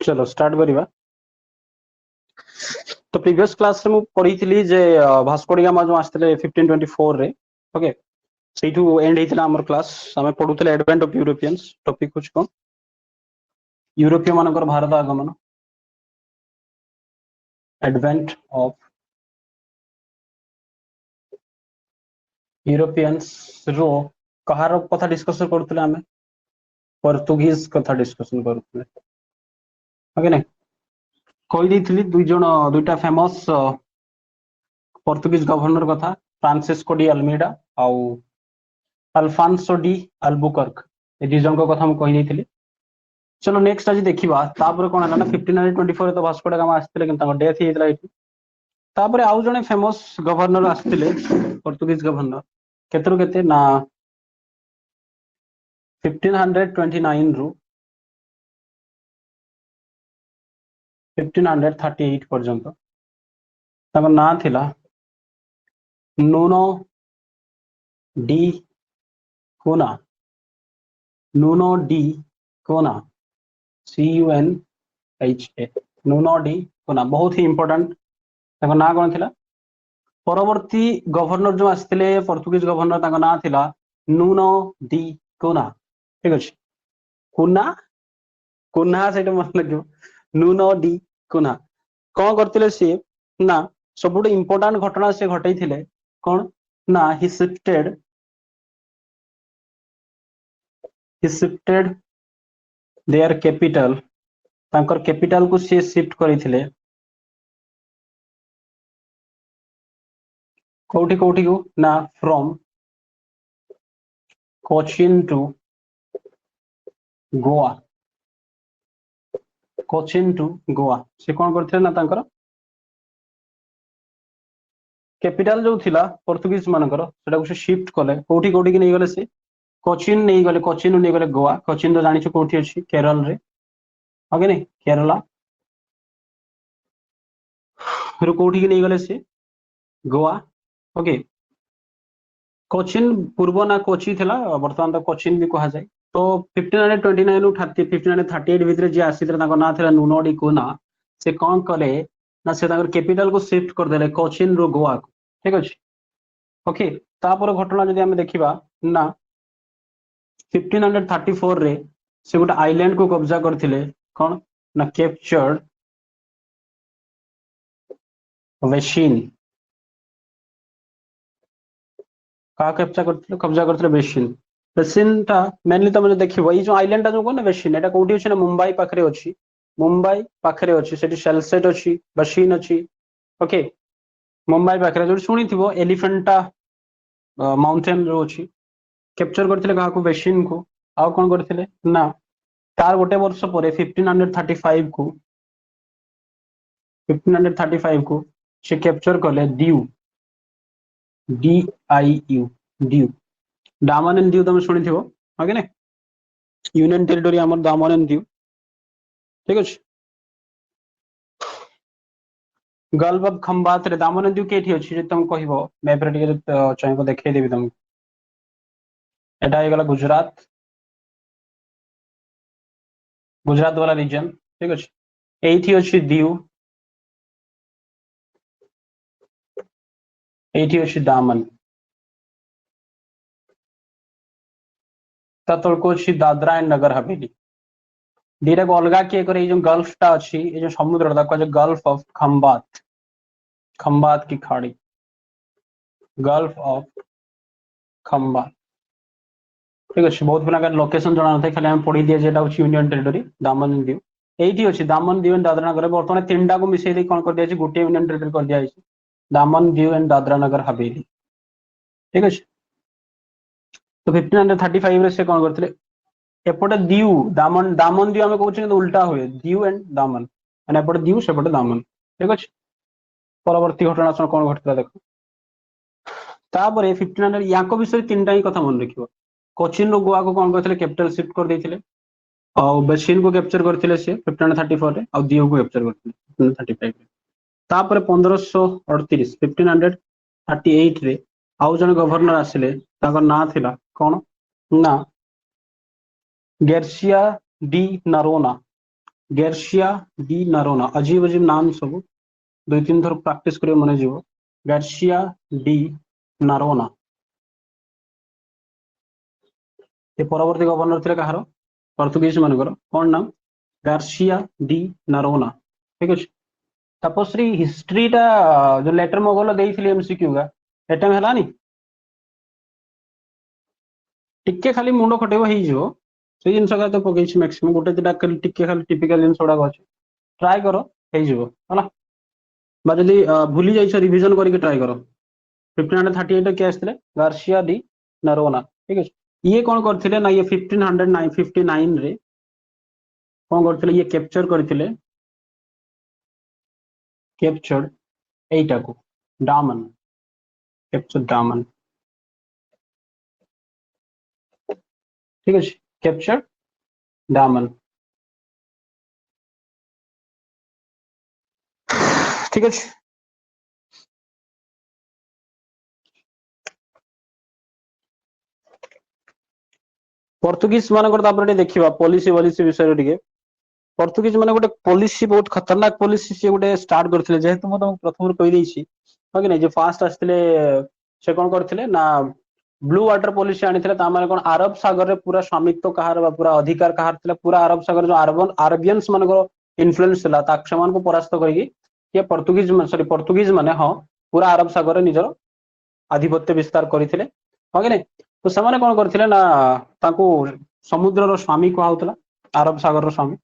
चलो स्टार्ट करिबा। तो प्रीवियस क्लास रे मु पढ़ी थी जे भास्को डी गामा जो आस्ते 1524 रे ओके सेठू एंड हेतिला हमर क्लास हमें पढुतले एडवेंट ऑफ यूरोपियंस टॉपिक कुछ को यूरोपीय मानकर भारत आगमन एडवेंट ऑफ यूरोपियंस रो कहार कथा डिस्कशन करथले हमें पोर्तुगीज कथा डिस्कशन करथले ओके नै कोई दैथिली दुईटा फेमस पोर्तुगीज गवर्नर कथा फ्रांसिस्को डी अल्मीडा आउ अल्फांसो डी अल्बुकर्क ए दी जन कथा हम कहि दैथिली। चलो नेक्स्ट आज देखिबा तापर कोन हला ना 1524 तो भास्को डी गामा आस्थिले किंतु डेथ हेतला एठी तापर आउ जने फेमस गवर्नर आस्थिले पोर्तुगीज गवर्नर केतरु केते ना 1529 रु 1538 पर्यंत ताको ना थिला नूनो डी कोना नूनो डी कोना CUNHA नूनो डी कोना बहुत ही इंपोर्टेंट ताको ना कोन थिला परवर्ती गवर्नर जो आस्थिले पोर्तुगीज गवर्नर ताको ना थिला नूनो डी कोना ठीक अछि कोना कोना सेटा मन लगियो नूनो डी कोना कोन करथिले से ना सबुट इंपोर्टेंट घटना से घटै थिले कोन ना ही शिफ्टेड देयर कैपिटल तांकर कैपिटल को से शिफ्ट करिथिले कोठी कोठी को ना from Cochin to Goa Cochin to Goa से कोन करथिले ना तांकर कैपिटल जो थिला पोर्तुगीज मानकर सेटा को से शिफ्ट कले कोठी कोठी के नै गले से कोचिन नहीं गले कोचिन नहीं गले गोवा कोचिन तो जानी कोठी अछि केरल रे ओके नहीं केरला फिर कोठी के नहीं गले से गोवा ओके कोचिन पूर्व ना कोची थिला वर्तमान तो कोचिन भी कहा जाय तो 1529 रु 1538 भीतर जे आसीतरा ताको ना थिला नूनो डी कोना से कोन करे ना से ताकर कैपिटल को शिफ्ट कर देले कोचिन रो गोवा को ठीक अछि ओके तापर घटना जदि हम देखिबा ना 1534 रे से गोटे आइलैंड को कब्जा करथिले कोन ना कैप्चर्ड वेशिन का कब्जा करथिले वेशिन वेशिन ता मेनली तमे देखिबो ई जो आइलैंड ता जो कोन वेशिन एटा कोठी अछि ना मुंबई पाखरे अछि मुंबई पाखरे अछि सेठी सेलसेट अछि वेशिन अछि ओके मुंबई पाखरे जो सुनिथिबो एलिफेंटा माउंटेन जो अछि कैप्चर करथिले का को वेशिन को आ कोन करथिले ना तार गोटे वर्ष परे 1535 को 1535 को से कैप्चर करले दीव DIU दीव दामन एंड दीव तुम शुनिथिबो ओके ने यूनियन टेरिटरी हमर दामन एंड दीव ठीक अछि गल्फ ऑफ खंबात रे दामन एंड दीव केठी अछि जे तुम कहिबो मैप रे टिके चाहबो देखै देबी तुम एटा हे गला गुजरात वाला रीजन ठीक अछि एठी अछि दीव एठी अछि दामन ततलको अछि दादरा एंड नगर हवेली दीटा को अलगा के करे जो गल्फ टा अछि ए जो समुद्र दा को गल्फ ऑफ खंबात की खाड़ी गल्फ ऑफ खंबात ठीक अछि बहुत बड़ा लोकेशन जणा नथै खाली हम पढी दिए जेटा अछि यूनियन टेरिटरी दामन एंड दीव एठी अछि दामन दीव एंड दादरा नगर वर्तमान तीनटा को मिसै दे कोन कर दिया अछि गुटे यूनियन टेरिटरी कर दिया अछि दामन दीव एंड दादरा नगर हवेली ठीक अछि तो 1535 रे से कोन करथिले एपटे दीव दामन दामन दीव हमें कहउछ उल्टा हुए दीव एंड दामन माने एपटे दीव सेपटे दामन ठीक अछि परवर्ती घटना सं कोन घटला देखो तापरे 1500 याको विषय तीनटा ही कथा मन रखिबो कोचिन रो गोवा को कोन करथिले कैपिटल शिफ्ट कर देथिले आ बेसिन को कैप्चर करथिले से 1534 रे आ दीव को कैप्चर करथिले 1535 रे तापरे 1538 1538 रे आउ जन गवर्नर आसिले ताकर ना थिला कोन ना Garcia de Noronha Garcia de Noronha, अजीब अजीब नाम सब, दुई तीन थर प्रैक्टिस करियो मन जीव। गार्सिया डी नारोना ये परवर्ती गवर्नर थे कहार, पोर्तुगीज मानकर कौन नाम, गार्सिया डी नारोना। ठीक अच्छे, तपस्वी हिस्ट्रीटा जो लेटर मोगल देइथिले एमसीक्यू का एटा हलानी टिके खाली मुंड खटेब हो से जिन तो पकई मैक्सिमम गोटे दुटा टिके खाली टिपिकल जिन गुड़ाक अच्छे ट्राए कर है जदि भूली जाइए रिविजन करके ट्राए कर। 1538 किए आसते गार्सिया डी नारोना। ठीक है, ये कौन करथिले ना ये 1559 रे कौन करथिले, ये कैप्चर करथिले, कैप्चर एटा को डामन, कैप्चर डामन। ठीक है, कैप्चर डामन। ठीक है, पोर्तुगीज मान देखा पॉलिसी वॉलिसी विषय टे, पोर्तुगीज मान गोटे पॉलिसी बहुत खतरनाक पॉलिसी सी गोटे स्टार्ट करथिले, जेहेतु मैं तुमको प्रथम कहि देछि हो कि नहीं, जे फास्ट आसथिले से कौन करथिले ना ब्लू वाटर पॉलिसी आनी ता माने कोन अरब सागर रे पूरा स्वामित्व कहार बा पूरा अधिकार कहार थिला, पूरा अरब सागर जो अरबियंस मानकर इन्फ्लुएंस थिला ताक समान को परास्त करके ये पोर्तुगीज सॉरी पोर्तुगीज माने हां पूरा अरब सागर रे निजर आधिपत्य विस्तार करथिले हो कि नहीं। तो से कौन करथिले ना ताको समुद्र रो स्वामी कहा होतला, अरब सागर रो स्वामी।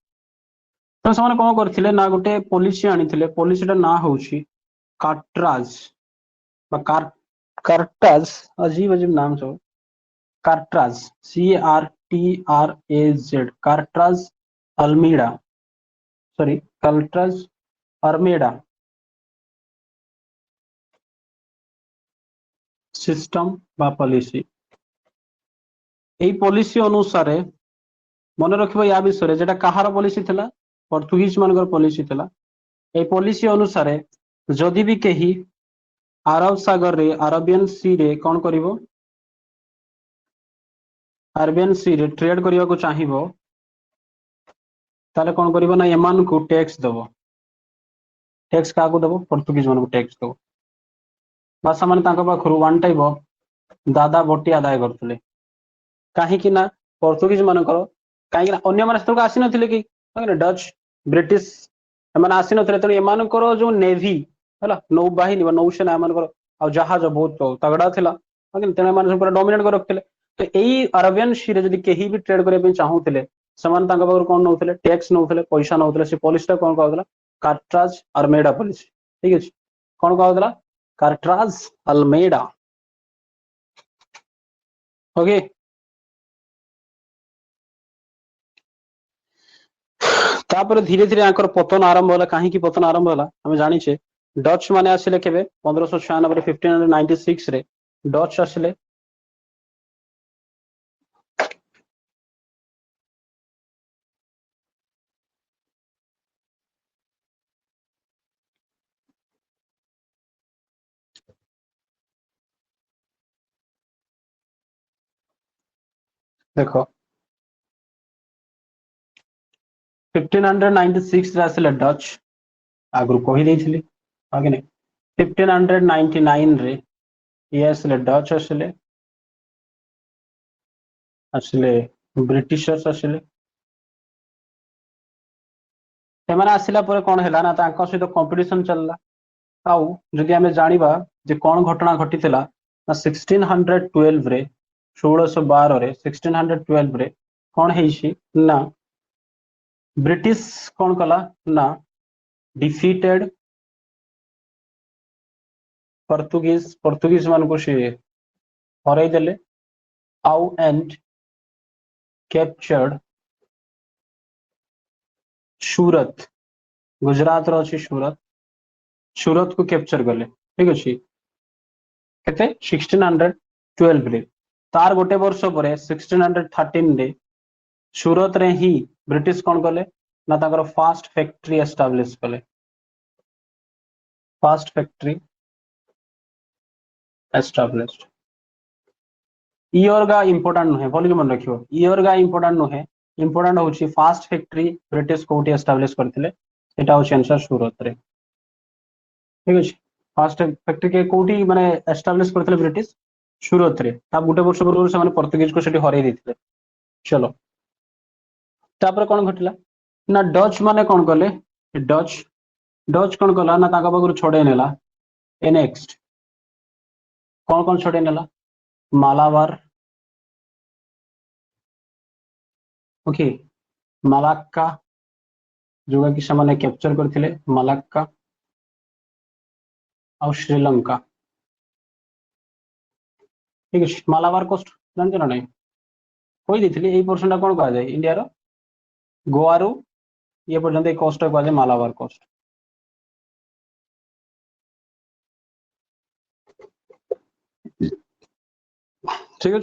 तो से कौन करथिले ना गोटे पॉलिसी आनी, पॉलिसीटा ना होउछि कार्ट्राज कार्टाज, अजीब अजीब नाम सब, कार्ट्राज CARTRAZ, कार्ट्राज अल्मीडा, सॉरी कार्ट्राज अर्मेडा सिस्टम बा पॉलिसी। यही पॉलिसी अनुसार मन रखिबो या विषय जेटा कहार पॉलिसी थिला, पोर्तुगीज मानकर पॉलिसी थिला। ए पॉलिसी अनुसार जदि भी कही अरब सागर रे अरबियन सी रे कौन करिवो, अरबियन सी रे ट्रेड करिया को चाहिबो ताले कौन करिवो ना एमान को टैक्स दबो, टैक्स का को दबो, पोर्तुगीज मान को टैक्स दबो। भाषा माने तांका पाखरु वन टाइप ऑफ दादा बटी आदाय करथले, काहे कि ना पोर्तुगीज मानकर काहे कि ना अन्य माने सेतक आसी नथिले कि डच ब्रिटिश एमान आसी नथिले, त एमानकर जो नेवी हला नौबाहिनी नौसेना एमानकर आ जहाज बहुत तगड़ा थिला, तेने एमान पूरा डोमिनेट कर रखथिले। तो यही अरबियन सी रे जदि केही भी ट्रेड करिया पे चाहूथिले समान तांका पाखरु कोन नौथिले, टैक्स नौथिले, पैसा नौथिले। से पॉलिसीटा कोन कहउतला, कार्ट्राज अल्मेडा पॉलिसी। ठीक अछि, कोन कहउतला, कार्ट्राज अल्मेडा। ओके, तापर धीरे धीरे आकर पतन आरंभ होला। कहीं पतन आरंभ होला हमें जानिछे, डच माने आसिले केबे 1596 रे 1596 रे डच आसिले। देखो 1596 रे आसिले डच, आगु कहि देइथिली आगे नहीं। 1599 रे ये आसिले डच आसिले, आसिले ब्रिटिशर्स आसिले। ସେମାନେ ଆସିଲା ପରେ କଣ ହେଲା ନା ତାଙ୍କ ସହିତ କମ୍ପିଟିସନ ଚାଲିଲା। ଆଉ ଯଦି ଆମେ ଜାଣିବା ଯେ କଣ ଘଟଣା ଘଟିଥିଲା ନା 1612 ରେ 1612 ରେ 1612 ରେ କଣ ହେଇଛି ନା ब्रिटिश कौन कला ना डिफीटेड पोर्तुगीज मान को सी हरई देले आउ एंड कैप्चर्ड सूरत, गुजरात रो अछि सूरत, सूरत को कैप्चर कले। ठीक अछि, केते 1612 रे। तार गोटे वर्ष परे 1613 रे सूरत रे ही ब्रिटिश कौन कले ना ताकर फास्ट फैक्ट्री एस्टाब्लिश कले, फास्ट फैक्ट्री एस्टाब्लिश्ड। ईयर का इंपोर्टेंट नुहे, बोल के मन रखियो, ईयर का इंपोर्टेंट नुहे, इंपोर्टेंट होची फास्ट फैक्ट्री ब्रिटिश कोठी एस्टाब्लिश करथिले एटा होची आंसर सूरत रे ठीक अछि फास्ट फैक्ट्री के कोठी माने एस्टाब्लिश करथिले ब्रिटिश सूरत रे ता गुटे वर्ष पूर्व से माने पोर्तुगीज को सेठी हरै दिथिले चलो तापर कोन घटिला ना डच माने कोन कले डच डच कोन कला ना ताका बगुर छोड़े नेला नेक्स्ट कोन छोड़े नेला मालाबार ओके मालाक्का जोगा कि से कैप्चर करथिले मालाक्का और श्रीलंका ठीक है मालाबार कोस्ट जानते ना नहीं कोई देथिले एई पोर्शन कोन कहा जाय इंडिया रो गोवा रो ये पर्यंत ए कोस्ट कहा जाय मालाबार कोस्ट ठीक है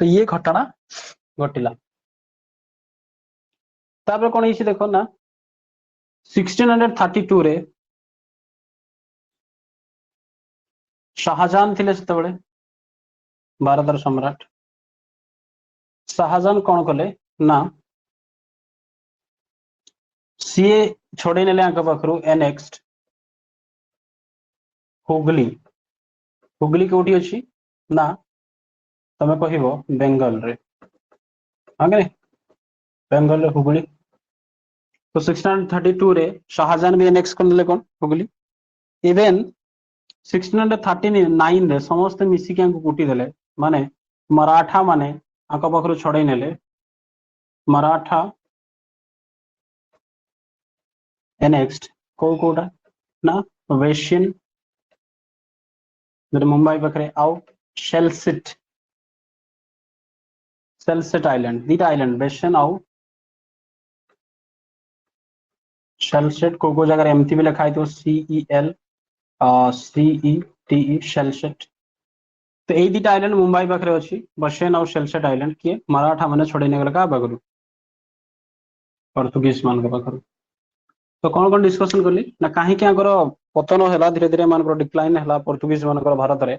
तो ये घटना घटिला तापर कोन हिसी देखो ना 1632 रे शाहजहां थिले सेते बेले भारतर सम्राट शाहजहां कोन कले ना सीए छोड़े नेले आंक पाखरु एनेक्स्ट हुगली हुगली कोठी अछि ना तमे कहिबो बेंगल रे आगे बेंगल रे हुगली तो 1632 रे शाहजहां भी एनेक्स करले कोन हुगली इवन 1639 रे समस्त मिसी के कुटी देले माने मराठा माने आंक पाखरु छोड़े नेले मराठा नेक्स्ट कोटा ना वेशियन मुंबई पाखे आउ शेलसिट आइलैंड दीटा आइलैंड वेशियन आउ शेलसेट को जगह एमती भी लिखा है CEL CETE शेलसेट तो यही दीटा आइलैंड मुंबई पाखे अच्छी वेशियन आउ शेलसेट आइलैंड किए मराठा मैंने छोड़े गले क्या पाखु पोर्तुगीज मान पाखु तो कौन कौन डिस्कसन कली ना कहीं पतन है धीरे धीरे मान डिक्लाइन है पोर्तुगीज मान भारत में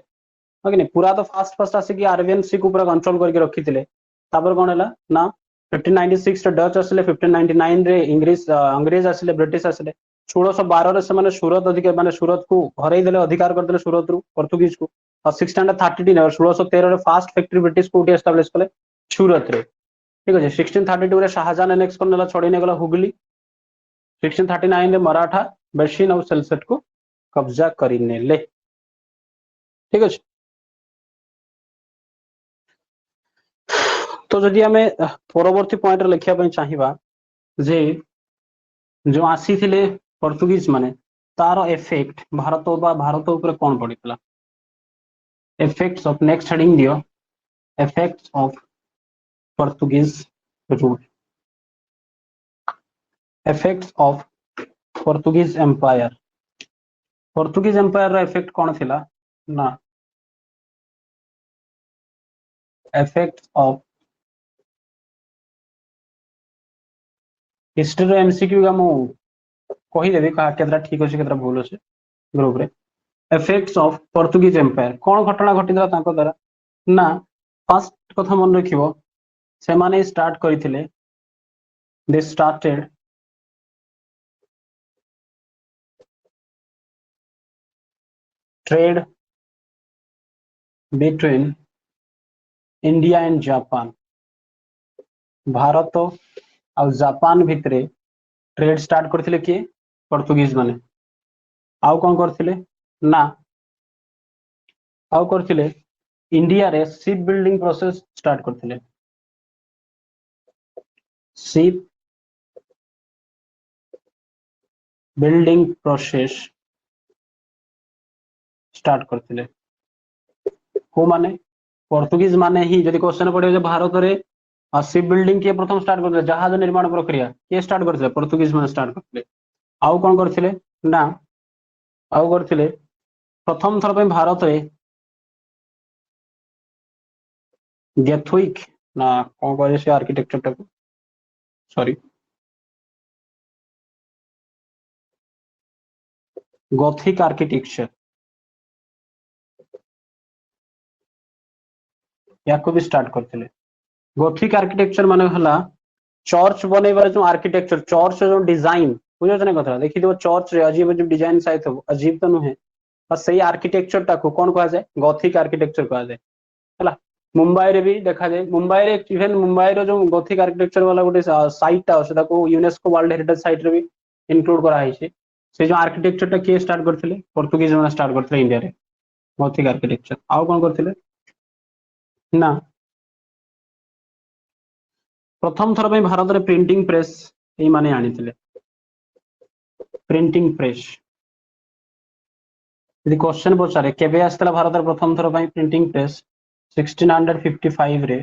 ओके पूरा तो फास्ट फास्ट आसिक आरबियन सी को पूरा कंट्रोल करके रखी थे कौन है ना 1596 डच आसिले 1599 रे इंग्लिश अंग्रेज आसिले ब्रिटिश आसिले 1612 रे से सूरत अधिक माने सूरत को हरई देले अधिकार करदेले सूरत रु पोर्तुगीज को और 1630 ने 1613 रे फास्ट फैक्ट्री ब्रिटिश को एस्टाब्लिश कले सूरत रे ठीक है 1632 रे शाहजहां एनेक्स करनेला छोड़ी ने गला हुगली 1639 रे मराठा बेशिन और सेलसेट को कब्जा करिने ले ठीक है तो जदि आम परवर्ती पॉइंट लिखा चाहिए जे जो आसी थिले पोर्तुगीज माने तार इफेक्ट भारत भारत ऊपर कौन पड़ता इफेक्ट्स ऑफ नेक्स्ट हेडिंग दियो effects of Portuguese rule effects of Portuguese empire effect कौन थिला ना इफेक्ट्स ऑफ हिस्ट्री एमसीक्यू का मु कहीदेवी केतरा ठीक अच्छे केतरा भूल अच्छे ग्रुप रे इफेक्ट्स ऑफ पोर्तुगीज एम्पायर कौन घटना घटिला तांको द्वारा ना फर्स्ट कथा मन रखिबो से माने स्टार्ट करिथिले they started trade between India and Japan Bharat और जापान भितरे ट्रेड स्टार्ट करथिले कि पोर्तुगीज माने आउ कौन करथिले ना आउ करथिले इंडिया रे शिप बिल्डिंग प्रोसेस स्टार्ट करथिले शिप बिल्डिंग प्रोसेस स्टार्ट करथिले को माने पोर्तुगीज माने ही जदि क्वेश्चन पड़े भारत रे शिप बिल्डिंग किए प्रथम स्टार्ट करथिले जहाज निर्माण प्रक्रिया किए स्टार्ट करथिले पोर्तुगीज माने स्टार्ट करथिले आउ कौन करथिले ना आउ करथिले प्रथम थर पे भारत रे गैथोइक ना कौन कहे से आर्किटेक्चर टाको सॉरी गॉथिक आर्किटेक्चर या को भी स्टार्ट करथिले गोथिक आर्किटेक्चर माने हला चर्च बनैबार जो आर्किटेक्चर चर्च जो डिजाइन बुझो ना कथा देखि दो चर्च रे अजीब अजीब डिजाइन साइथ हो अजीब तो नुहे और सही आर्किटेक्चर टाको कौन कहा जाए गॉथिक आर्किटेक्चर कहा जाए है मुंबई रे भी देखा जाए मुंबई रे इवन मुंबई रो जो गॉथिक आर्किटेक्चर वाला गोटे साइट टा सेटा को यूनेस्को वर्ल्ड हेरिटेज साइट रे भी इंक्लूड करा है से जो आर्किटेक्चर टा के स्टार्ट करथिले पोर्तुगीज माने स्टार्ट करथिले इंडिया रे गॉथिक आर्किटेक्चर आउ कोन करथिले ना प्रथम थर पे भारत रे प्रिंटिंग प्रेस ए माने आनिथिले प्रिंटिंग प्रेस यदि क्वेश्चन पचारे केबे आस्तला भारत रे प्रथम थर पे प्रिंटिंग प्रेस 1655 रे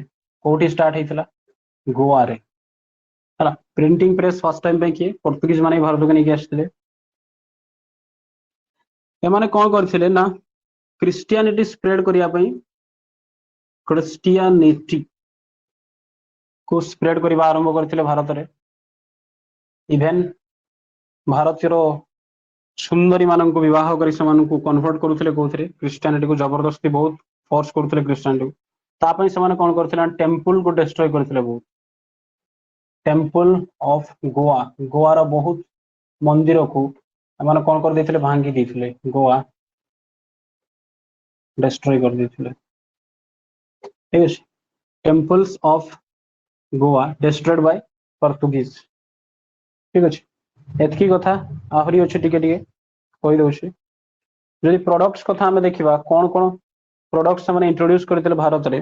कोठी स्टार्ट हेतिला गोवा रे हला प्रिंटिंग प्रेस फर्स्ट टाइम पे किए पोर्तुगीज माने भारत को नहीं आसथिले ए माने कोन करथिले ना क्रिश्चियनिटी स्प्रेड करिया पई क्रिश्चियनिटी को स्प्रेड करबा आरंभ करथिले भारत रे इवेन भारतीय सुंदरी मानन को विवाह करी समान को कन्वर्ट करूथिले कोथरे क्रिश्चियनिटी को जबरदस्ती बहुत फोर्स करूथिले क्रिश्चियनिटी ता पई समान कोन करथिले टेंपल को डिस्ट्रॉय करथिले बहुत टेंपल ऑफ गोवा गोवा रो बहुत मंदिर को माने कोन कर देथिले भांगी देथिले गोवा डिस्ट्रॉय कर देथिले ठीक है temples of Goa destroyed by Portuguese ठीक है एतकी कथा आहरी अछि टिके टिके कोइ दोछि यदि प्रोडक्ट्स कथा हमें देखिबा कोन कोन प्रोडक्ट्स माने इंट्रोड्यूस करथिले भारत रे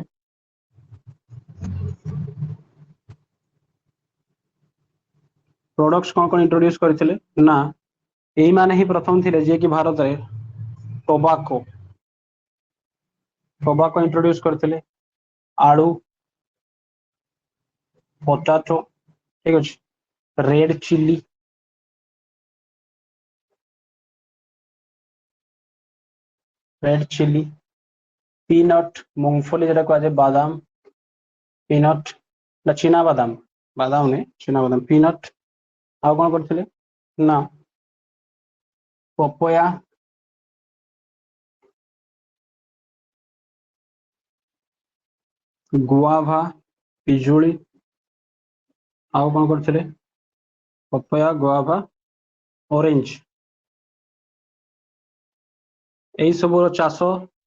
प्रोडक्ट्स कोन कोन इंट्रोड्यूस करथिले ना एही माने ही प्रथम थिले जे कि भारत रे टोबाको टोबाको इंट्रोड्यूस करथिले आलू पोटैटो ठीक अछि रेड चिल्ली पीनट मूंगफली जेटा कहा जाए बादाम पीनट ना चीना बादाम बादाम ने चीना बादाम पीनट आ कोन करथिले ना पपया गुआभा पिजुली आ कोन करथिले पपया गुआभा ऑरेंज एई सब चाष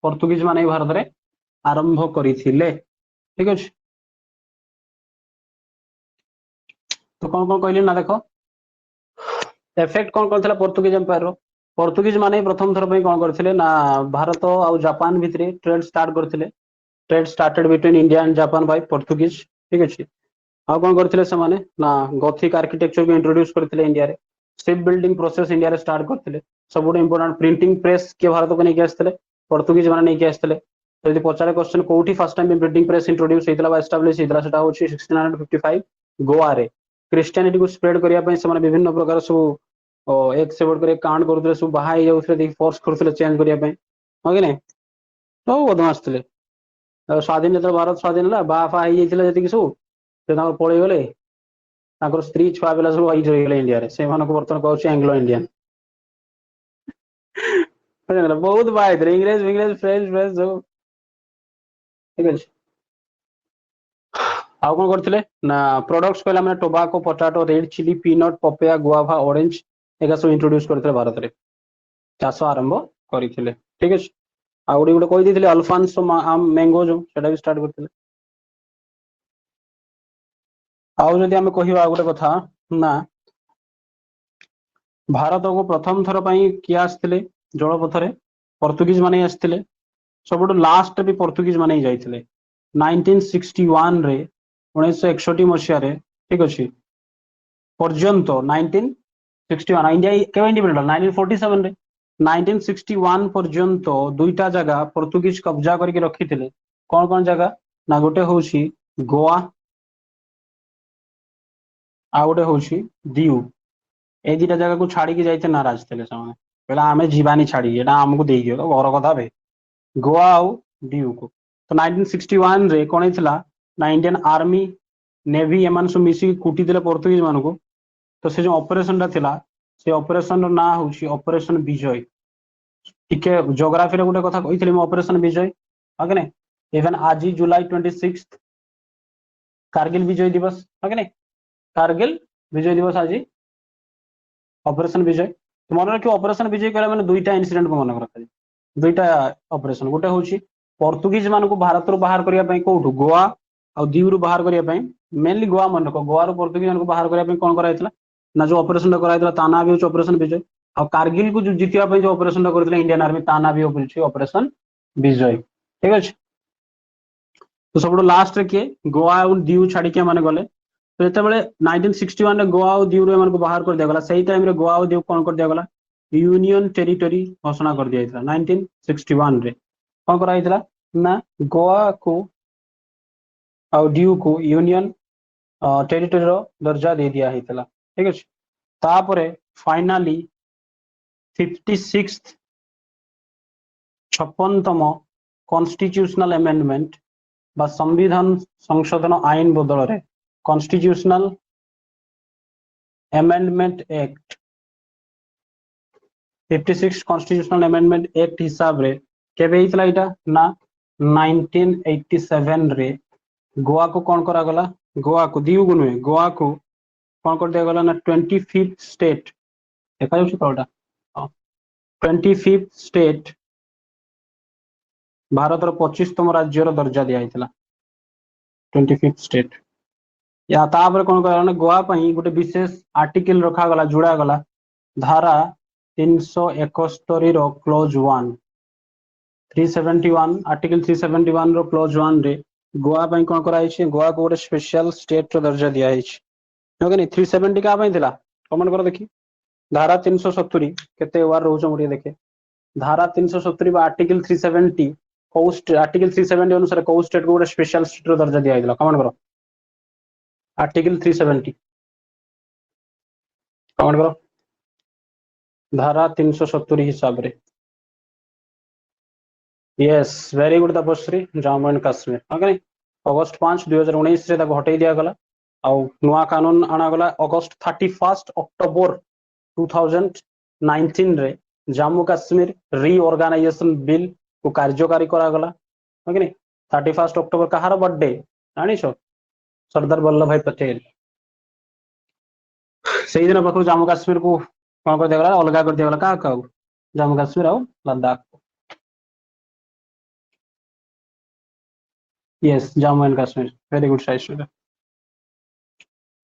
पोर्तुगीज माने भारत रे आरंभ करिथिले ठीक अछि तो कौन कौन कहली ना देखो इफेक्ट कौन करथिला पोर्तुगीज एम्पायर रो पोर्तुगीज माने प्रथम थर पे कौन करथिले ना भारत और जापान भितरे ट्रेड स्टार्ट करथिले trade started between India and Japan by Portuguese ठीक अछि आ कौन करथिले से माने ना गॉथिक आर्किटेक्चर को इंट्रोड्यूस करथिले इंडिया रे शिप बिल्डिंग प्रोसेस इंडिया रे स्टार्ट करथिले सबुठ इंपोर्टेंट प्रिंटिंग प्रेस के भारत को नहीं आसथिले पोर्तुगीज माने नहीं आसथिले तो यदि पचारे क्वेश्चन कोठी first time printing press introduce हेतला बा एस्टैब्लिश हेतला सेटा होची 1655 गोवा रे क्रिश्चियनिटी को स्प्रेड करिया पई से विभिन्न प्रकार सब एक से बढ़कर एक कांड करूथले सब बाहा ही जाउथले देखि फोर्स करूथले चेंज करिया पई हो कि नहीं तो बदमाश थिले स्वाधीन जेतले भारत स्वाधीन हला बाफा ही जाइथिले जति कि सब से तांकर पळै गले तांकर स्त्री छुआ बेला सब आई रही गले इंडिया रे से मानको वर्तमान कहउछि एंग्लो इंडियन बहुत बाइट इंग्लिश इंग्लिश फ्रेंच फ्रेंच सब ठीक अछि आउ कोन करथिले ना प्रोडक्ट्स कहला माने tobacco potato red chilli peanut papaya guava orange एका सब इंट्रोड्यूस करथिले भारत रे चाष आरंभ करिथिले ठीक अछि आ गुडी गुडी कहि दिथिले अल्फांसो मैंगो जो सेटा भी स्टार्ट करथिले आउ जदि हमें कहिबा गुटे कथा ना भारत को प्रथम थर पई किए आसथिले जलपथरे पोर्तुगीज माने आसथिले सबुठ लास्ट भी पोर्तुगीज माने ही जाइथिले 1961 रे 1961 मसिया रे ठीक अछि पर्यंत 1961 इंडिया केबे इंडिपेंडेंट 1947 रे 1961 पर्यंत दुईटा जगह पोर्तुगीज कब्जा करके रखिथिले कौन कौन जगह ना गोटे होउछि गोवा आ गोटे होउछि दीव ए दुईटा जगह को छाड़ी के जाइते नाराज थे से पहला आमे जीवानी छाड़ी एटा हमको दे दियो तो घर कथा बे गोवा आउ दीव को तो 1961 रे कोन हितला ना इंडियन आर्मी नेवी एमान सब मिसी कुटी देले पोर्तुगीज मान को तो से जो ऑपरेशन टा थिला से ऑपरेशन ना होउछि ऑपरेशन विजय टिके ज्योग्राफी रे गोटे कथा कहिथिले म ऑपरेशन विजय आगे ने इवन आज जुलाई 26 कारगिल विजय दिवस ओके नहीं कारगिल विजय दिवस आज ऑपरेशन विजय तो मन रख ऑपरेशन विजय कहला माने दुईटा इंसिडेंट को मन रखा दुईटा ऑपरेशन गोटे हूँ पोर्तुगीज मान को भारत रू बाहर करने कौटू गोवा आ दीव रू बाहर करने मेनली गोवा मन रख गोवा रू पोर्तुगीज मान को बाहर करने कौन कराइला ना जो ऑपरेशन कराइला ता ना भी हूँ ऑपरेशन विजय आ कारगिल को जो जितिया जो ऑपरेशन करथिला इंडियन आर्मी ता ना भी हूँ ऑपरेशन विजय ठीक अच्छे तो सब लास्ट रे किए गोवा और दीव छाड़ी के माने गले तो जिते 1961 रे गोवा और दीव रे बाहर कर दिया गला सही टाइम रे गोवा और दीव कौन कर दिया गला यूनियन टेरिटरी घोषणा कर दिया 1961 रे कौन करा ना गोवा को और दीव को यूनियन टेरिटरी रो दर्जा दे दिया ठीक अच्छे तापरे फाइनाली 56th 56तम कॉन्स्टिट्यूशनल अमेंडमेंट बा संविधान संशोधन आईन बदल रे constitutional amendment act 56 constitutional amendment act हिसाब रे केबे हितला इटा ना 1987 रे गोवा को कौन करा गला गोवा को दीव को नुहे गोवा को कौन कर दिया गला ना 25th स्टेट देखा जाउछ तोटा 25th स्टेट भारत रो 25तम राज्य रो दर्जा दिया हितला 25th स्टेट या तापर कौन करा ना गोवा पई गोटे विशेष आर्टिकल रखा गला जुड़ा गला धारा 371 रो क्लोज 1 371 आर्टिकल 371 रो क्लोज 1 रे गोवा पई कौन करा हिछ गोवा को गोटे स्पेशल स्टेट रो दर्जा दिया हिछ ओके नहीं 370 का पई दिला कमेंट करो देखी धारा 370 केते वार रहउछ मोटे देखे धारा 370 बा आर्टिकल 370 कोस्ट आर्टिकल 370 अनुसार को स्टेट को गोटे स्पेशल स्टेट रो दर्जा दिया हितला कमेंट करो आर्टिकल 370 कमेंट करो धारा 370 हिसाब रे यस वेरी गुड तपस्वी जम्मू एंड काश्मीर ओके अगस्त 5 2019 रे ताको हटै दिया गला आ नुआ कानून आना गला अगस्त 31 अक्टोबर 2019 रे जम्मू काश्मीर रीऑर्गेनाइजेशन बिल को कार्यकारी करा गला ओके नहीं 31 अक्टोबर कहार बर्थडे जानी छो सरदार वल्लभ भाई पटेल से दिन पाखु जम्मू काश्मीर को कौन कर दिया अलग कर दिया क्या क्या जम्मू काश्मीर और Ladakh yes Jammu and Kashmir very good side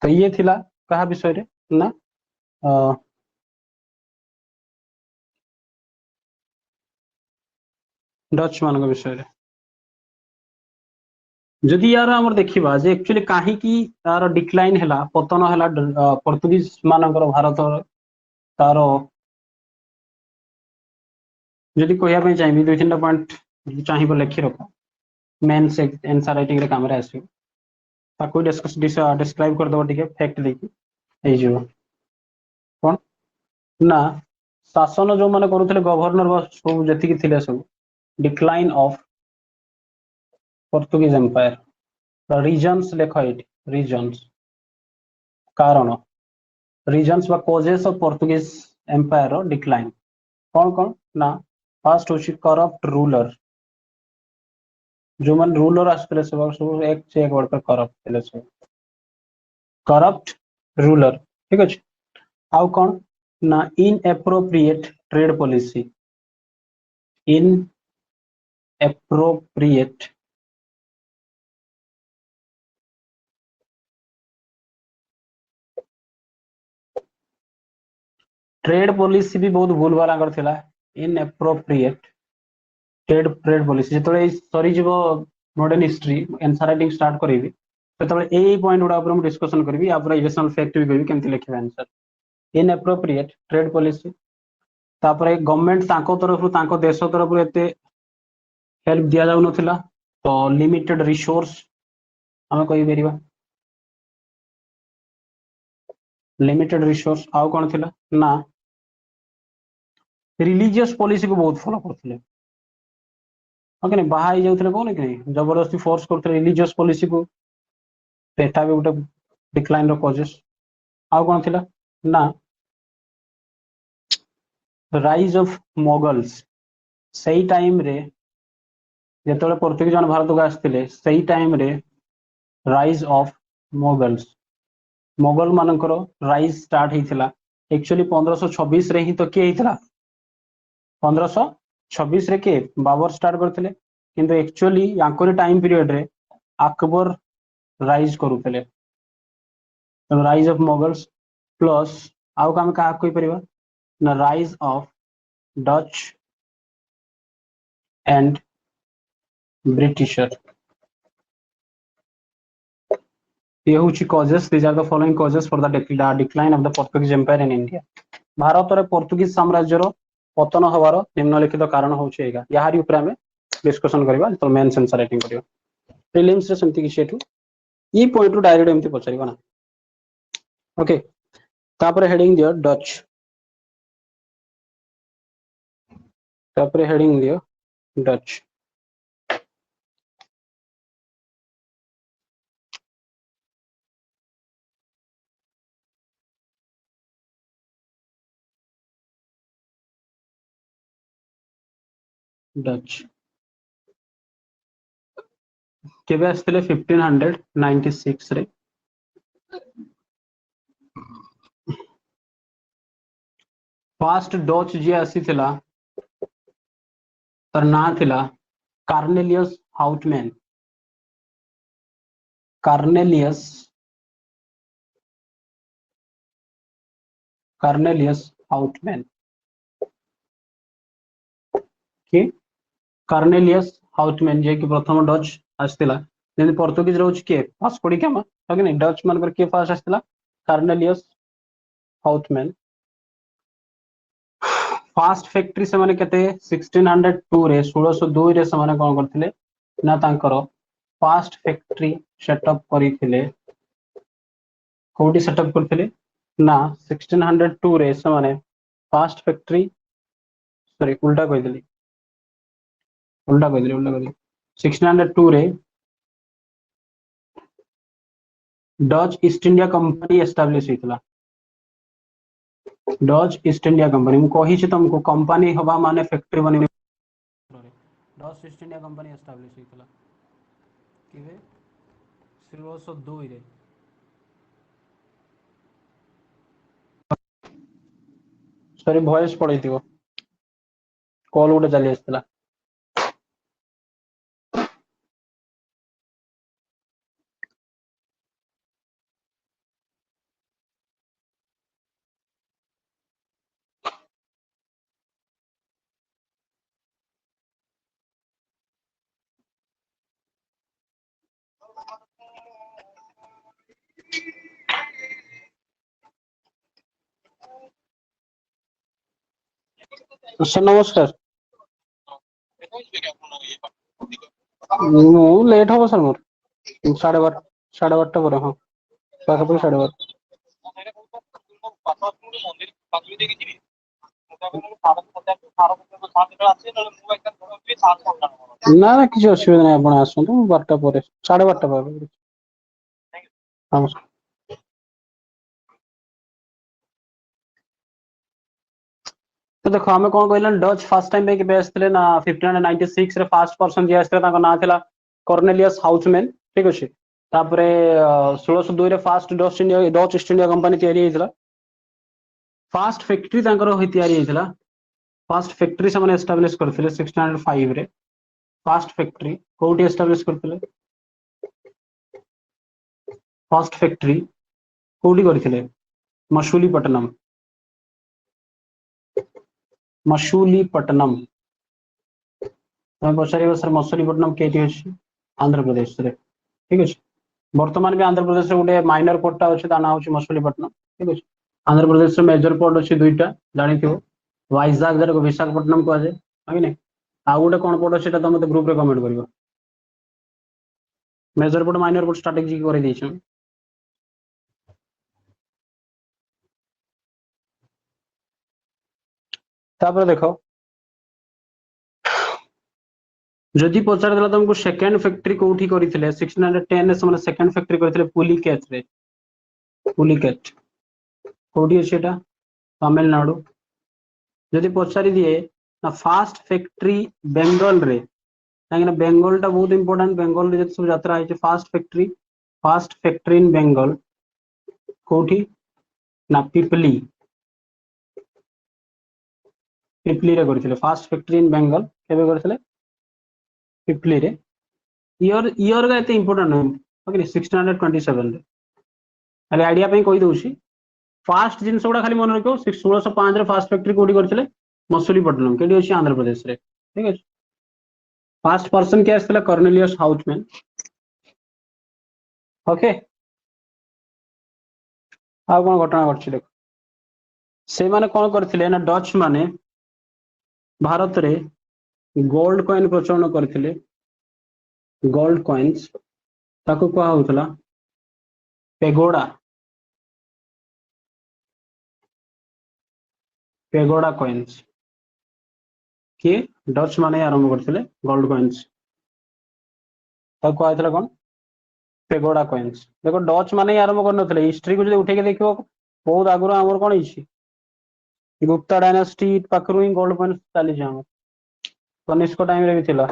तो ये थिला कहा विषय रे ना डच मान विषय रे जदि यार आमर देखिबा जे एक्चुअली काहे की तार डिक्लाइन हैला पतन हैला पोर्तुगीज मानकर भारत तार जदि कहिया पे चाहिबी दुई तीन पॉइंट चाहिबो लिखि रखो मेन से आंसर राइटिंग रे काम रे आसी ताको डिस्क्राइब कर दो ठीक है फैक्ट देखि ए जो कोन ना शासन जो माने करूथले गवर्नर बस सब जति की थिले सब decline of Portuguese empire reasons लेख एट रीजन्स कारण रीजन्स बा causes of Portuguese empire decline कौन कौन ना फर्स्ट होची करप्ट रूलर जो मन रूलर आसले सब एक से एक वर्ड पर करप्ट थिले सब करप्ट रूलर ठीक अछि आउ कौन ना inappropriate trade policy in appropriate trade policy भी बहुत भूल भाला करथिला इनएप्रोप्रिएट ट्रेड पॉलिसी जो सरी जीव modern history answer writing start करी तो ए पॉइंट गुड़ा ऊपर डिस्कशन करी या इलेक्शनल फैक्ट भी करी केमती लिखिबा आंसर इनएप्रोप्रिएट ट्रेड पॉलिसी तापर गवर्नमेंट तांको तरफ तांको देश तरफ एते हेल्प दिया जाउ नथिला तो लिमिटेड रिसोर्स हम कहि परिबा लिमिटेड रिसोर्स आउ कोन थिला ना रिलीजियस पॉलिसी को बहुत फॉलो करथिले ओके नहीं बाहर जाउथले कोन कि नहीं जबरदस्ती फोर्स करथले रिलीजियस पॉलिसी को पेटा भी गोटे डिक्लाइन रो कॉजेस आउ कोन थिला ना राइज ऑफ मोगल्स सही टाइम रे जेतले पोर्तुगीज जन भारत को आस्थिले सही टाइम रे राइज ऑफ मोगल्स मोगल मानकर राइज स्टार्ट होता एक्चुअली 1526 रे ही तो किए होता 1526 रे किए बाबर स्टार्ट करते किंतु एक्चुअली यांकर टाइम पीरियड रे अकबर राइज करुले राइज ऑफ मोगल्स प्लस आउ आम क्या कहीपर ना rise of Dutch and Britisher ये हूँ causes these are the following causes for the decline of the Portuguese empire in India Bharat में पोर्तुगीज साम्राज्यर पतन हबार निम्नलिखित कारण हूँ यार आम डिस्कसन करवा तो मेन सेंसर राइटिंग कर प्रिलिम्स रे सेमती किसी एठू ई पॉइंट रु डायरेक्ट एमती पचारिबा ना ओके तापर हेडिंग दियो डच तापर हेडिंग दियो डच डच केबे आस्थिले 1596 रे फर्स्ट डच जी आसीथिला तर ना थिला कार्नेलियस हाउटमैन कार्नेलियस हाउटमैन कि कार्नेलियस हाउटमैन जे कि प्रथम डच आस्थिला जेंति पोर्तुगीज रहउछ के वास्को डी गामा है कि नहीं डच मानकर के फर्स्ट आस्थिला कार्नेलियस हाउटमैन फास्ट फैक्ट्री से माने केते 1602 रे 1602 रे से माने कोन करथिले ना तांकर फास्ट फैक्ट्री सेटअप करिथिले कोडी सेटअप करथिले ना 1602 रे से माने फास्ट फैक्ट्री सॉरी उल्टा कहि देली 1602 रे Dutch East India company establish होइतला डच ईस्ट इंडिया कंपनी मु कहि छी तुमको कंपनी हवा माने फैक्ट्री बनि Dutch East India company establish होइतला किबे 1602 रे सॉरी वॉइस पढैतिबो कॉल उठे चली आस्थिला सर नमस्कार मु लेट हो सर मोर 12:30 12:30 पर हां पाखा 12:30 ना ना किसी असुविधा नहीं आपण आसंतु 12टा पर 12:30 पर नमस्कार तो देखो हमें कौन कहला डच फर्स्ट टाइम पे के आसथिले ना 1596 रे फर्स्ट पर्सन जे आसथिले ताको ना थिला कॉर्नेलियस हाउसमैन ठीक अछि तापरे 1602 रे first Dutch East India company तयारी हेइतला फर्स्ट फैक्ट्री तांकर होई तयारी हेइतला फर्स्ट फैक्ट्री से माने एस्टैब्लिश करथिले 1605 रे फर्स्ट फैक्ट्री कोठी एस्टैब्लिश करथिले फर्स्ट फैक्ट्री कोठी करथिले मछलीपट्टनम तुम पचार सर मछलीपट्टनम केटी अच्छी आंध्र प्रदेश रे ठीक अच्छे बर्तमान भी आंध्र प्रदेश रे गोटे माइनर पोर्टा अच्छे ता ना होची मछलीपट्टनम ठीक अच्छे आंध्र प्रदेश रे मेजर पोर्ट अच्छे दुईटा जानी थो वाइजाग जरा विशाखापट्टनम को आजे है नहीं आ गोटे कौन पोर्ट अच्छे तो मते ग्रुप रे कमेंट करिवो major port minor port strategy करे दैछन तापर देखो जदि पचार देला तुमको सेकंड फैक्ट्री कोठी करिथिले 1610 रे समय सेकंड फैक्ट्री करिथिले पुलिकेट रे पुलिकेट कोठी अछि एटा तमिलनाडु जदि पचारि दिए ना फास्ट फैक्ट्री बेंगल रे काहे बेंगल टा बहुत इंपोर्टेंट बेंगल रे जति सब यात्रा है fast factory fast factory in Bengal कोठी ना पिपली पिपली रे करथिले फास्ट फैक्ट्री इन बेंगल केबे करथिले पिपली रे ईयर ईयर का एते इंपोर्टेंट नहीं ओके 1627 रे खाली आइडिया पे कोई दोउची फास्ट जिनस गुडा खाली मन रखो 1605 रे फास्ट फैक्ट्री कोठी करथिले मसूलीपट्टनम केडी अछि आंध्र प्रदेश रे ठीक अछि फास्ट पर्सन के आसला कॉर्नेलियस हाउचमैन ओके आ कोन घटना घटछि देखो से माने कोन करथिले ना डच माने भारत रे गोल्ड कॉइन प्रचलन करथिले गोल्ड कॉइन्स ताको कहा होतला पेगोडा पेगोडा कॉइन्स के डच माने आरंभ करथिले गोल्ड कॉइन्स ताको कहा होतला कोन पेगोडा कॉइन्स देखो डच माने आरंभ कर नथिले हिस्ट्री को जदि उठे के देखियो बहुत आगुरो हमर कोन हिची गुप्ता डायनास्टी पाखरु ही गोल्ड कॉइन्स चली जाम कनिष्क टाइम रे भी थिला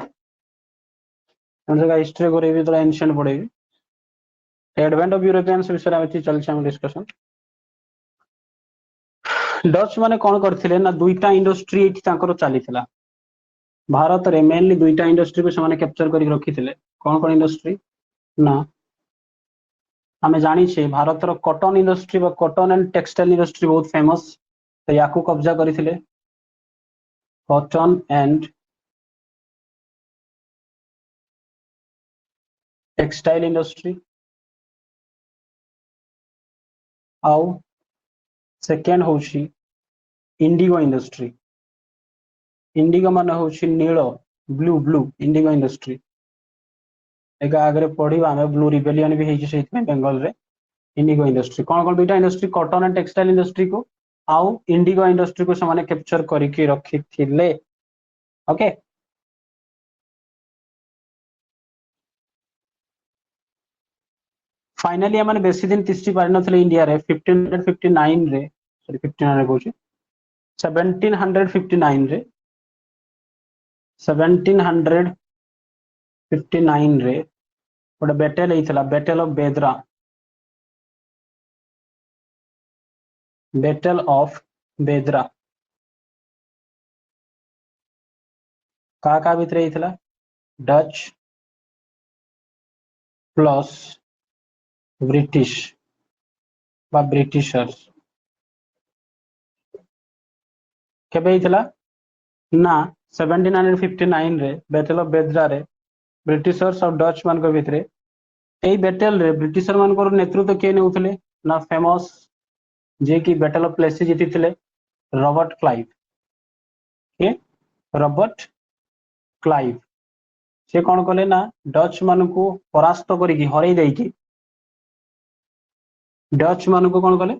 हम जगह हिस्ट्री को रे भी तो एंशिएंट पढ़ेबी एडवेंट ऑफ यूरोपियंस विषय में चलছে हम डिस्कशन डच माने कोन करथिले ना दुईटा इंडस्ट्री एठी तांकर चलीथिला भारत रे मेनली दुईटा इंडस्ट्री को समान कैप्चर करी रखिथिले कोन कोन इंडस्ट्री ना हमें जानी छे भारत रो कॉटन इंडस्ट्री व कॉटन एंड टेक्सटाइल इंडस्ट्री बहुत फेमस तो याकू कब्जा करिथिले कॉटन एंड टेक्सटाइल इंडस्ट्री आउ सेकेंड होची इंडिगो इंडस्ट्री इंडिगो माने होची नील ब्लू ब्लू इंडिगो इंडस्ट्री एक आगे पढ़िबा हमें ब्लू रिबेलियन भी हेची सेति में बेंगल रे इंडिगो इंडस्ट्री कोन कोन दुईटा industry cotton and textile industry को आउ इंडिगो इंडस्ट्री को समान कैप्चर करके रखिथिले ओके फाइनली हमने बेसी दिन तिष्टि पारि नथिले इंडिया रे 1559 रे सॉरी 1500 कहूची 1759 रे 1759 रे गोटे बैटल हेइथला बैटल ऑफ बेदरा बैटल ऑफ बेदरा का भितर हेइथला डच प्लस ब्रिटिश बा ब्रिटिशर्स केबे हेइथला ना 1759 रे बैटल ऑफ बेदरा रे ब्रिटिशर्स और डच मान को भितरे एई बैटल रे ब्रिटिशर मान को नेतृत्व के नेउथले ना फेमस जे की बैटल ऑफ प्लेसी जीतिथिले रॉबर्ट क्लाइव के रॉबर्ट क्लाइव से कौन कले ना डच मान को परास्त करिकी हरई देकी डच मान को कौन कले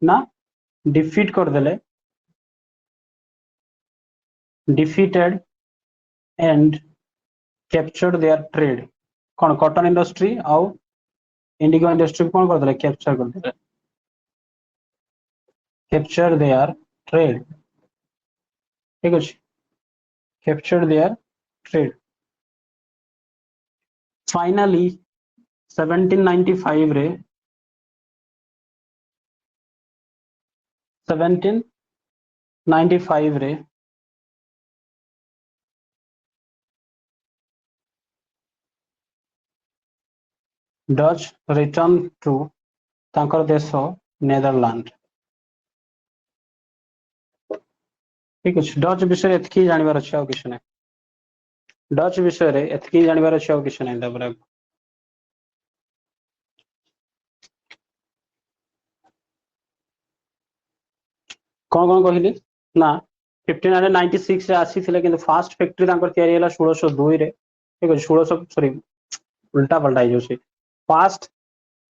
ना डिफीट कर देले defeated and captured their trade कौन कॉटन इंडस्ट्री आउ इंडिगो इंडस्ट्री कौन कर देले कैप्चर कर देले कैप्चर देयर ट्रेड ठीक अछि कैप्चर्ड देयर ट्रेड फाइनली 1795 रे 1795 रे डच रिटर्न टू तांकर देश नेदरलैंड ठीक अछि डच विषय एतकी जानिबार अछि आ किछ नै डच विषय रे एतकी जानिबार अछि आ किछ नै दबरा कौन कौन कहली ना 1596 रे आसी थिले किंतु फास्ट फैक्ट्री तांकर तयारी हला 1602 रे ठीक अछि 1600 सॉरी उल्टा पलटा हो जाउछि फास्ट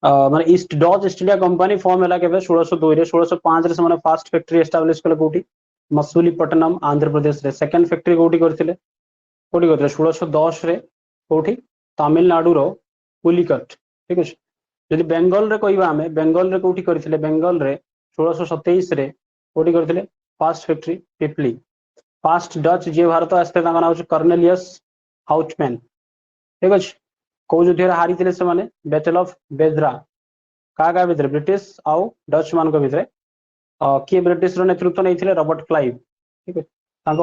माने east Dutch East India company form हला केबे 1602 रे 1605 रे माने फास्ट फैक्ट्री एस्टैब्लिश कले कोठी मसूलीपट्टनम आंध्र प्रदेश रे सेकंड फैक्ट्री कोठी करथिले 1610 रे कोठी तमिलनाडु रो पुलिकट ठीक अछि यदि बेंगल रे कहबा हमें बेंगल रे कोठी करथिले बेंगल रे 1627 रे कोठी करथिले फास्ट फैक्ट्री पिपली फास्ट डच जे भारत आस्ते तांगा नाम कॉर्नेलियस हाउचमैन ठीक अछि को युद्ध हारी थे से माने बैटल ऑफ बेद्रा क्या भितर ब्रिटिश आउ डच मान भितर किए ब्रिटिश नेतृत्व नहीं रॉबर्ट क्लाइव ठीक है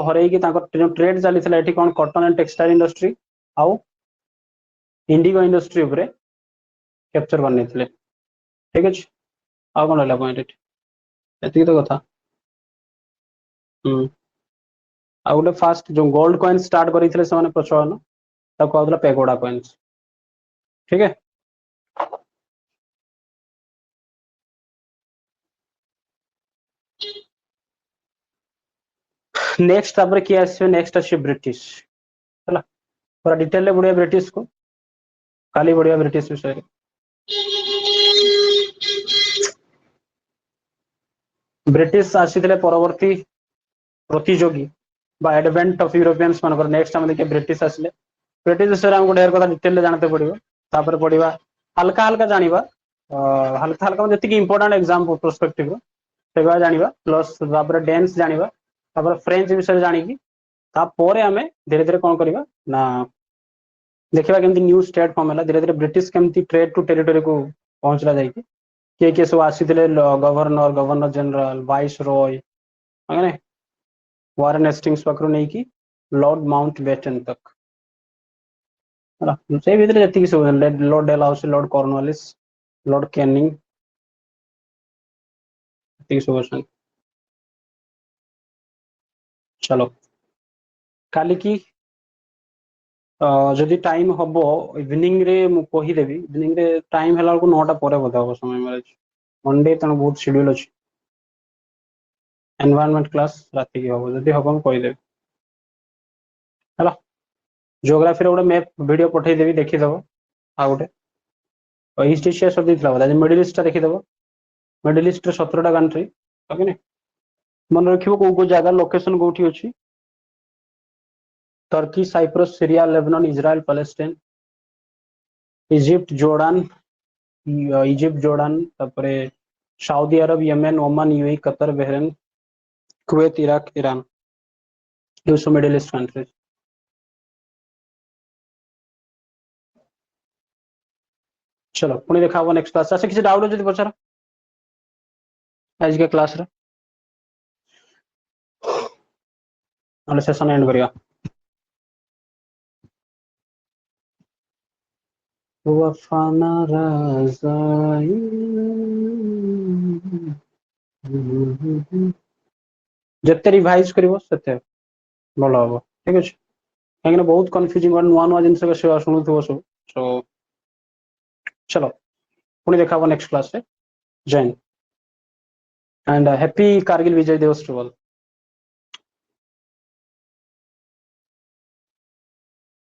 हर ट्रेड चली कौन कॉटन एंड टेक्सटाइल इंडस्ट्री आउ इंडिगो इंडस्ट्री उपरे कैप्चर करने ठीक अच्छे आ कौन रहा पॉइंट ये तो कथा आ गोटे फास्ट जो गोल्ड कॉइन स्टार्ट करते प्रचलन कहला पेगोडा कॉइन्स ठीक है नेक्स्ट तापर किए आसबे नेक्स्ट आस ब्रिटिश है पूरा डिटेल रे बढ़िया ब्रिटिश को काली बढ़िया ब्रिटिश विषय ब्रिटिश आसी परवर्ती प्रतियोगी एडवेंट ऑफ यूरोपियंस मानकर नेक्स्ट हम देखिए ब्रिटिश आसिले ब्रिटिश विषय हमको ढेर कथा डिटेल जानते पड़ो तापर पढ़ा हल्का हल्का जानिबा हल्का हल्का जी इंपोर्टेंट एग्जाम प्रोस्पेक्टिव से जानिबा प्लस तापर डेन्स जानिबा तापर फ्रेंच विषय जानिकी तापर आम धीरे धीरे कौन करवा ना देखा केमती न्यू स्टेट फॉर्म है धीरे धीरे ब्रिटिश केमती ट्रेड टू टेरिटोरी को पहुंचला जाइए किए किए सब आसी governor governor general vice Roy मैंने वारेन हेस्टिंग्स पाखु नहीं कि लॉर्ड माउंट बेटन तक से भीतर जी सब lord Dalhousie lord Cornwallis lord Canning सब अच्छा चलो काली की जदि टाइम हम इवनिंग रे कहीदेवी इवनिंग रे टाइम है 9टा पर बोध हम समय मेरे मंडे तेणु बहुत शेड्यूल अच्छी एनवायरनमेंट क्लास राति की हम जदि हम कहीदेवी है जियोग्राफी गोटे मैप वीडियो पठेदेवी देखीदेव आ गोटे ईस्ट एशिया सब बोधा मिडिल ईस्ट देखीदेव मिडिल ईस्ट 17टा कंट्री ओके मन रखियो को जगह लोकेशन कोठी अछि Turkey Cyprus Syria Lebanon Israel Palestine Egypt Jordan Egypt Jordan तापरे Saudi Arabia Yemen Oman UAE Qatar Bahrain Kuwait Iraq Iran ये सब मिडिल ईस्ट कंट्रीज चलो पुणी देखा हम नेक्स्ट क्लास किसी डाउट अच्छे पचार आज के क्लास रे सेशन एंड करिया वफाना राज़ाई जिते रिवाइज कर भल हम ठीक अच्छे कहीं बहुत कन्फ्यूजिंग नुआ नुआ जिन शुणुव सब सो चलो पुणी देखा नेक्स्ट क्लास जय हिंद एंड हैप्पी कारगिल विजय दिवस टू ऑल।